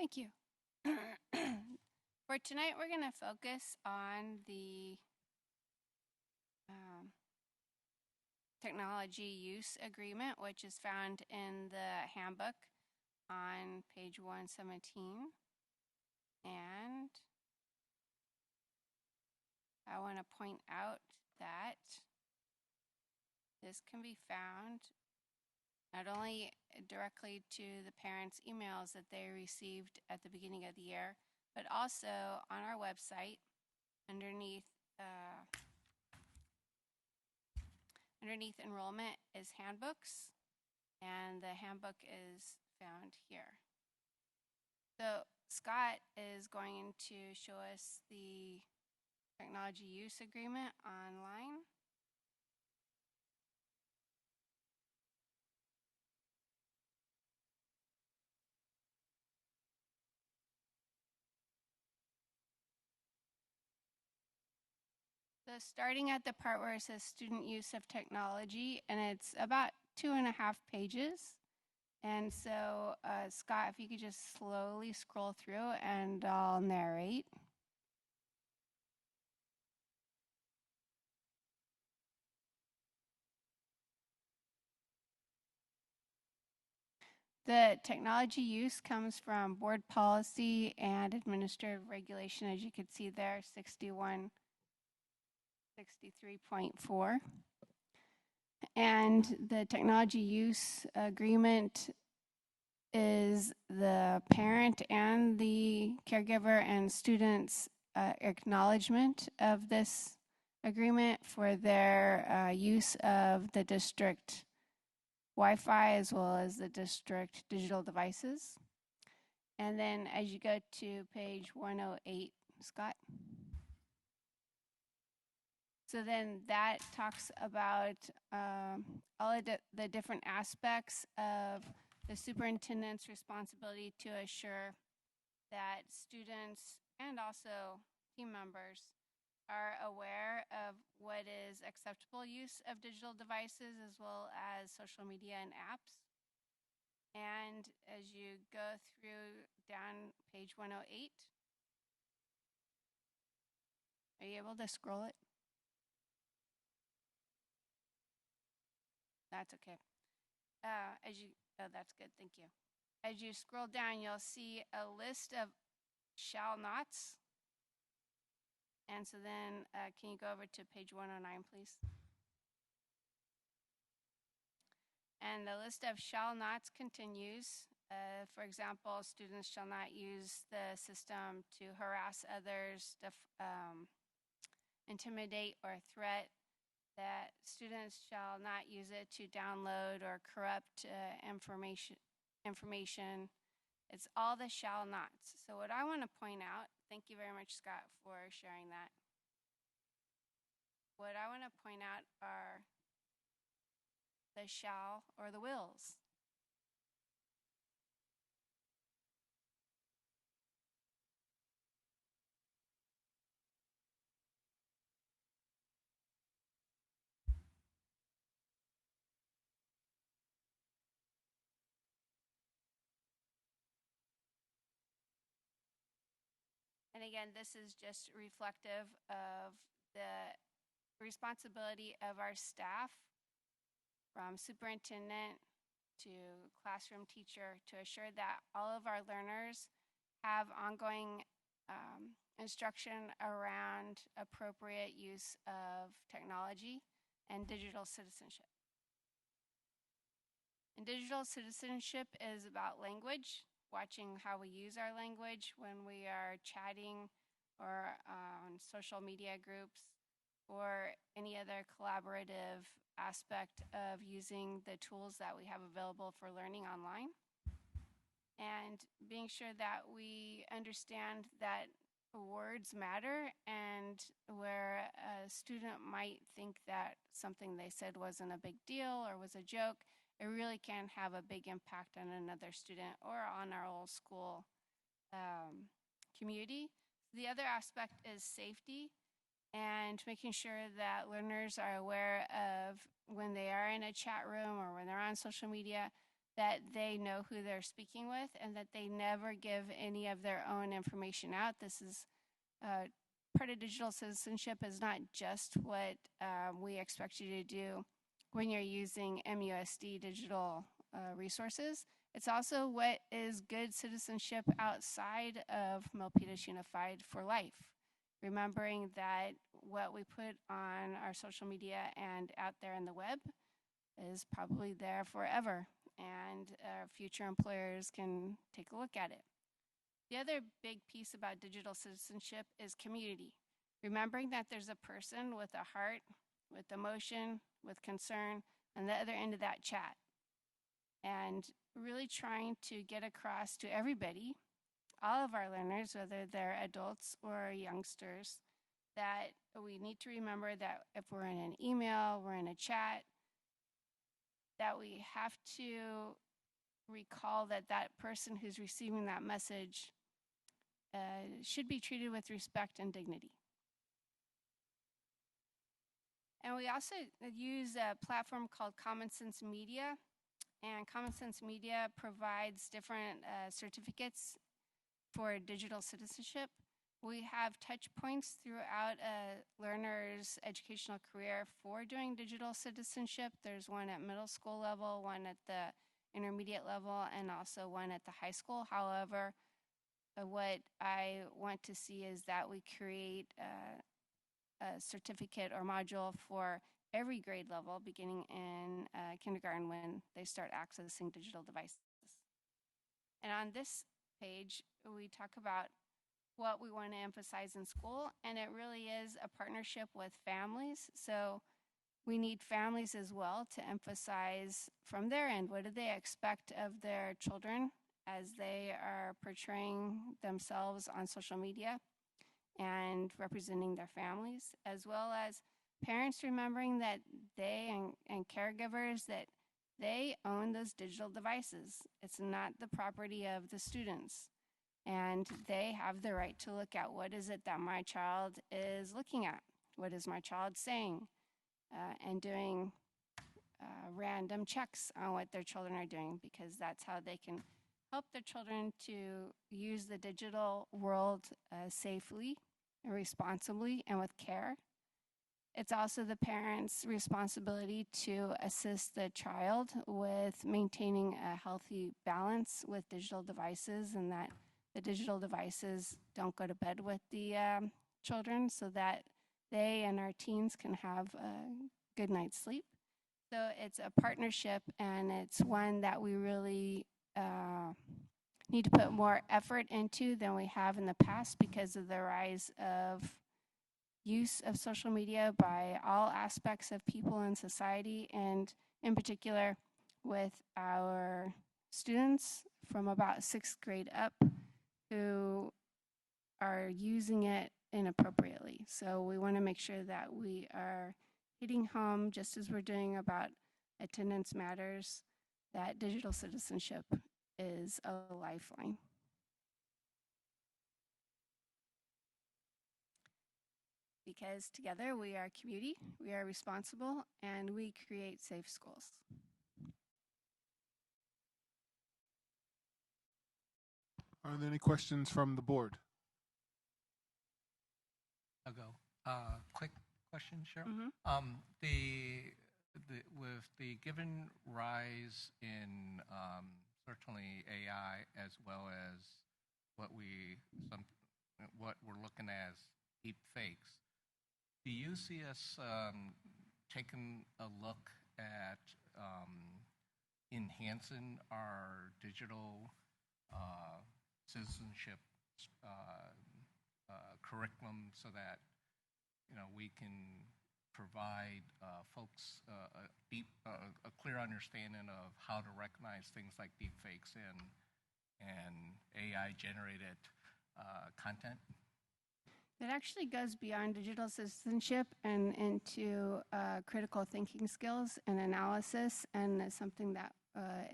Thank you. For tonight, we're going to focus on the technology use agreement, which is found in the handbook on page 117. And I want to point out that this can be found not only directly to the parents' emails that they received at the beginning of the year, but also on our website underneath enrollment is handbooks, and the handbook is found here. So Scott is going to show us the technology use agreement online. So starting at the part where it says student use of technology, and it's about 2.5 pages. And so, Scott, if you could just slowly scroll through and I'll narrate. The technology use comes from board policy and administrative regulation, as you can see there, 63.4. And the technology use agreement is the parent and the caregiver and students' acknowledgement of this agreement for their use of the district Wi-Fi as well as the district digital devices. And then as you go to page 108, Scott. So then that talks about all of the different aspects of the superintendent's responsibility to assure that students and also team members are aware of what is acceptable use of digital devices as well as social media and apps. And as you go through down page 108, are you able to scroll it? That's okay. That's good, thank you. As you scroll down, you'll see a list of shall nots. And so then, can you go over to page 109, please? And the list of shall nots continues. For example, students shall not use the system to harass others, intimidate or threat. That students shall not use it to download or corrupt information. It's all the shall nots. So what I want to point out, thank you very much, Scott, for sharing that. What I want to point out are the shall or the wills. And again, this is just reflective of the responsibility of our staff, from superintendent to classroom teacher, to assure that all of our learners have ongoing instruction around appropriate use of technology and digital citizenship. And digital citizenship is about language, watching how we use our language when we are chatting or on social media groups or any other collaborative aspect of using the tools that we have available for learning online. And being sure that we understand that words matter, and where a student might think that something they said wasn't a big deal or was a joke, it really can have a big impact on another student or on our whole school community. The other aspect is safety and making sure that learners are aware of when they are in a chat room or when they're on social media, that they know who they're speaking with and that they never give any of their own information out. This is part of digital citizenship is not just what we expect you to do when you're using MUSD digital resources. It's also what is good citizenship outside of Milpitas Unified for life. Remembering that what we put on our social media and out there in the web is probably there forever, and future employers can take a look at it. The other big piece about digital citizenship is community. Remembering that there's a person with a heart, with emotion, with concern on the other end of that chat. And really trying to get across to everybody, all of our learners, whether they're adults or youngsters, that we need to remember that if we're in an email, we're in a chat, that we have to recall that that person who's receiving that message should be treated with respect and dignity. And we also use a platform called Common Sense Media. And Common Sense Media provides different certificates for digital citizenship. We have touch points throughout a learner's educational career for doing digital citizenship. There's one at middle school level, one at the intermediate level, and also one at the high school. However, what I want to see is that we create a certificate or module for every grade level, beginning in kindergarten when they start accessing digital devices. And on this page, we talk about what we want to emphasize in school, and it really is a partnership with families. So we need families as well to emphasize from their end, what do they expect of their children as they are portraying themselves on social media and representing their families, as well as parents remembering that they and caregivers, that they own those digital devices. It's not the property of the students. And they have the right to look at what is it that my child is looking at? What is my child saying? And doing random checks on what their children are doing, because that's how they can help their children to use the digital world safely and responsibly and with care. It's also the parent's responsibility to assist the child with maintaining a healthy balance with digital devices, and that the digital devices don't go to bed with the children, so that they and our teens can have a good night's sleep. So it's a partnership, and it's one that we really need to put more effort into than we have in the past because of the rise of use of social media by all aspects of people in society, and in particular with our students from about 6th grade up who are using it inappropriately. So we want to make sure that we are hitting home, just as we're doing about attendance matters, that digital citizenship is a lifeline. Because together we are community, we are responsible, and we create safe schools. Are there any questions from the board? I'll go. Quick question, Cheryl. With the given rise in certainly AI, as well as what we're looking at as deep fakes, do you see us taking a look at enhancing our digital citizenship curriculum so that we can provide folks a clear understanding of how to recognize things like deepfakes and AI generated content? It actually goes beyond digital citizenship and into critical thinking skills and analysis, and it's something that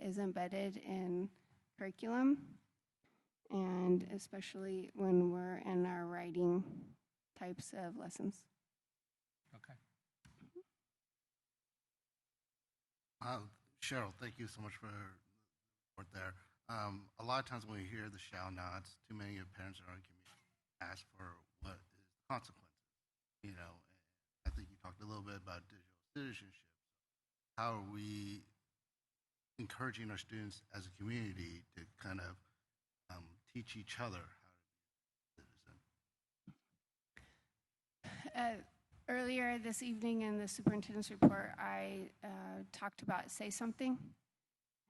is embedded in curriculum, and especially when we're in our writing types of lessons. Okay. Cheryl, thank you so much for support there. A lot of times when we hear the shall nots, too many of parents in our community ask for what is the consequences. You know, and I think you talked a little bit about digital citizenship. How are we encouraging our students as a community to kind of teach each other how to be a citizen? Earlier this evening in the superintendent's report, I talked about Say Something.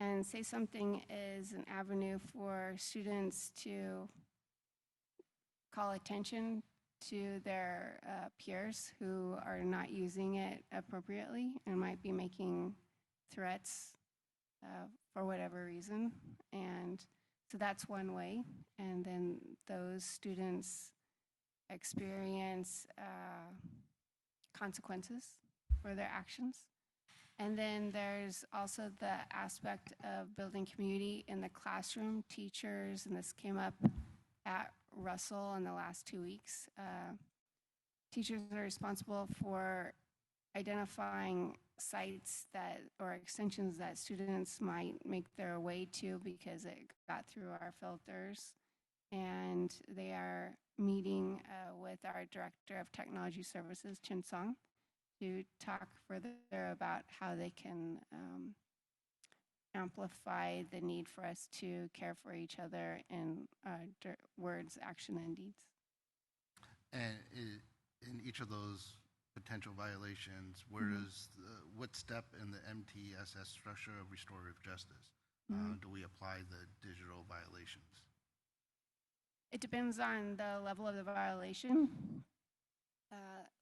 And Say Something is an avenue for students to call attention to their peers who are not using it appropriately and might be making threats for whatever reason. And so that's one way. And then those students experience consequences for their actions. And then there's also the aspect of building community in the classroom. Teachers, and this came up at Russell in the last 2 weeks, teachers are responsible for identifying sites that or extensions that students might make their way to because it got through our filters. And they are meeting with our Director of Technology Services, Chin Song, to talk further about how they can amplify the need for us to care for each other in words, action, and deeds. And in each of those potential violations, where does what step in the MTSS structure of restorative justice do we apply the digital violations? It depends on the level of the violation.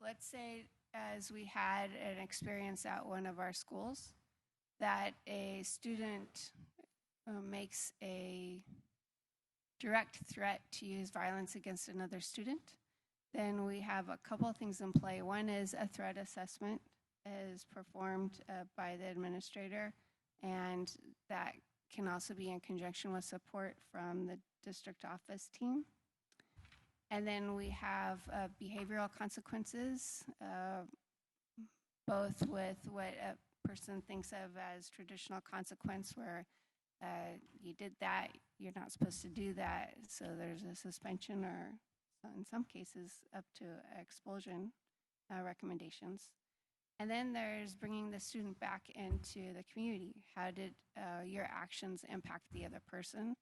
Let's say, as we had an experience at one of our schools, that a student makes a direct threat to use violence against another student, then we have a couple of things in play. One is a threat assessment is performed by the administrator, and that can also be in conjunction with support from the district office team. And then we have behavioral consequences, both with what a person thinks of as traditional consequence, where you did that, you're not supposed to do that, so there's a suspension or, in some cases, up to expulsion recommendations. And then there's bringing the student back into the community. How did your actions impact the other person,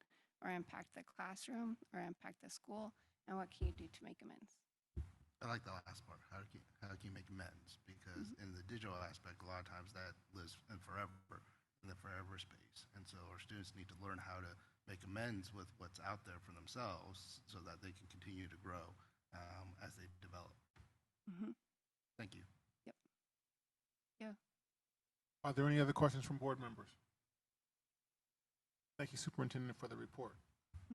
or impact the classroom, or impact the school, and what can you do to make amends? I like the last part. How can you make amends? Because in the digital aspect, a lot of times that lives in the forever space. And so our students need to learn how to make amends with what's out there for themselves so that they can continue to grow as they develop. Thank you. Yep. Yeah. Are there any other questions from board members? Thank you, Superintendent, for the report.